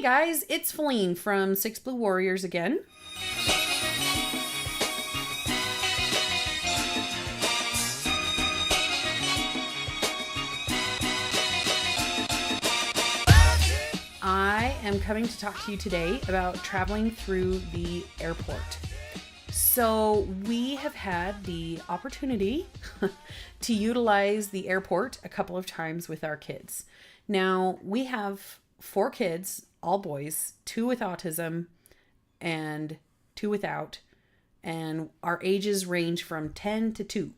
Hey guys, it's Feline from Six Blue Warriors again. I am coming to talk to you today about traveling through the airport. So we have had the opportunity to utilize the airport a couple of times with our kids. Now we have 4 kids, all boys, 2 with autism and 2 without, and our ages range from 10 to 2.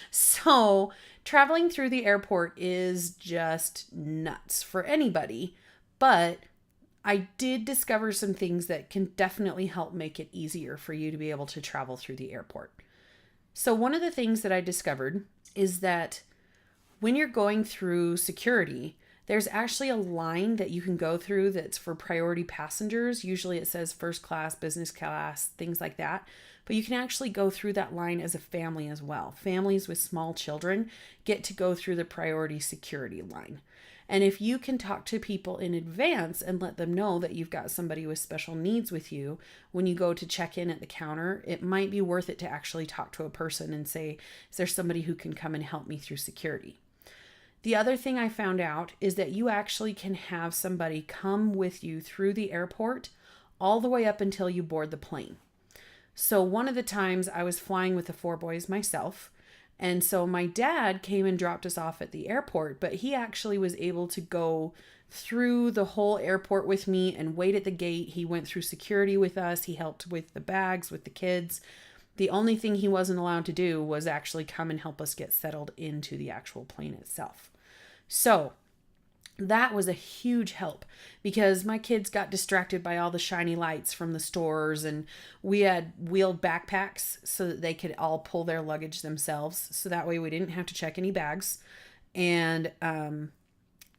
So traveling through the airport is just nuts for anybody, but I did discover some things that can definitely help make it easier for you to be able to travel through the airport. So one of the things that I discovered is that when you're going through security, there's actually a line that you can go through that's for priority passengers. Usually it says first class, business class, things like that. But you can actually go through that line as a family as well. Families with small children get to go through the priority security line. And if you can talk to people in advance and let them know that you've got somebody with special needs with you, when you go to check in at the counter, it might be worth it to actually talk to a person and say, is there somebody who can come and help me through security? The other thing I found out is that you actually can have somebody come with you through the airport all the way up until you board the plane. So one of the times I was flying with the 4 boys myself, and so my dad came and dropped us off at the airport, but he actually was able to go through the whole airport with me and wait at the gate. He went through security with us. He helped with the bags, with the kids. The only thing he wasn't allowed to do was actually come and help us get settled into the actual plane itself. So that was a huge help because my kids got distracted by all the shiny lights from the stores, and we had wheeled backpacks so that they could all pull their luggage themselves. So that way we didn't have to check any bags, and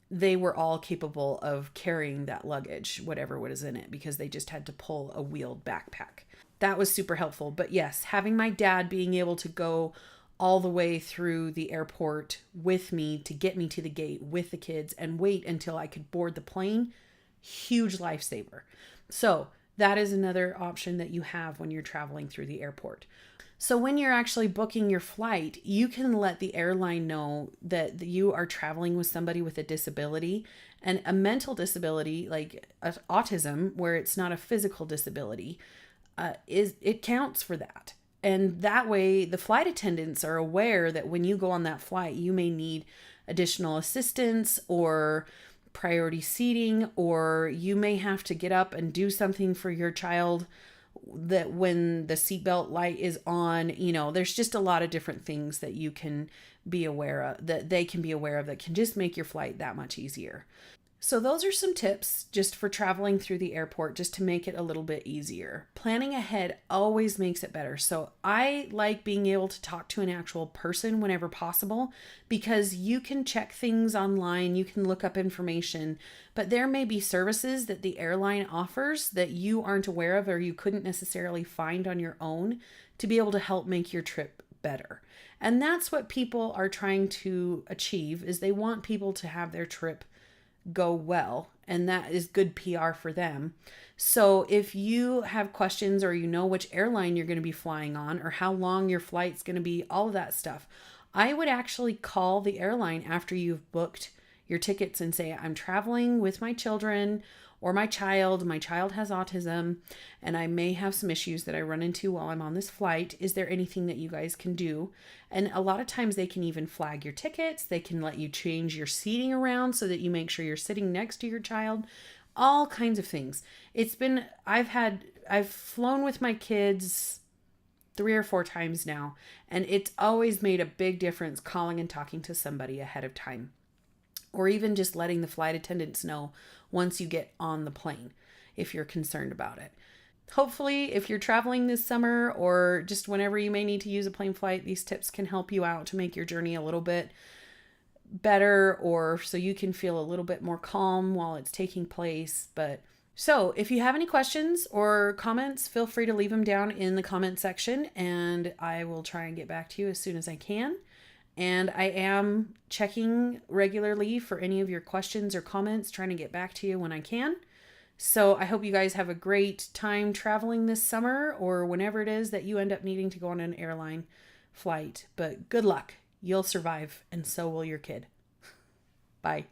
they were all capable of carrying that luggage, whatever was in it, because they just had to pull a wheeled backpack. That was super helpful. But yes, having my dad being able to go all the way through the airport with me to get me to the gate with the kids and wait until I could board the plane, huge lifesaver. So that is another option that you have when you're traveling through the airport. So when you're actually booking your flight, you can let the airline know that you are traveling with somebody with a disability, and a mental disability like autism, where it's not a physical disability, it counts for that. And that way the flight attendants are aware that when you go on that flight, you may need additional assistance or priority seating, or you may have to get up and do something for your child that when the seatbelt light is on. There's just a lot of different things that you can be aware of, that they can be aware of, that can just make your flight that much easier. So those are some tips just for traveling through the airport, just to make it a little bit easier. Planning ahead always makes it better. So I like being able to talk to an actual person whenever possible, because you can check things online, you can look up information, but there may be services that the airline offers that you aren't aware of or you couldn't necessarily find on your own to be able to help make your trip better. And that's what people are trying to achieve, is they want people to have their trip go well, and that is good PR for them. So if you have questions, or you know which airline you're going to be flying on, or how long your flight's going to be, all of that stuff, I would actually call the airline after you've booked your tickets and say, I'm traveling with my children or my child has autism, and I may have some issues that I run into while I'm on this flight. Is there anything that you guys can do? And a lot of times they can even flag your tickets. They can let you change your seating around so that you make sure you're sitting next to your child. All kinds of things. I've flown with my kids 3 or 4 times now, and it's always made a big difference calling and talking to somebody ahead of time, or even just letting the flight attendants know once you get on the plane if you're concerned about it. Hopefully, if you're traveling this summer, or just whenever you may need to use a plane flight, these tips can help you out to make your journey a little bit better, or so you can feel a little bit more calm while it's taking place. So if you have any questions or comments, feel free to leave them down in the comment section, and I will try and get back to you as soon as I can. And I am checking regularly for any of your questions or comments, trying to get back to you when I can. So I hope you guys have a great time traveling this summer or whenever it is that you end up needing to go on an airline flight. But good luck. You'll survive, and so will your kid. Bye.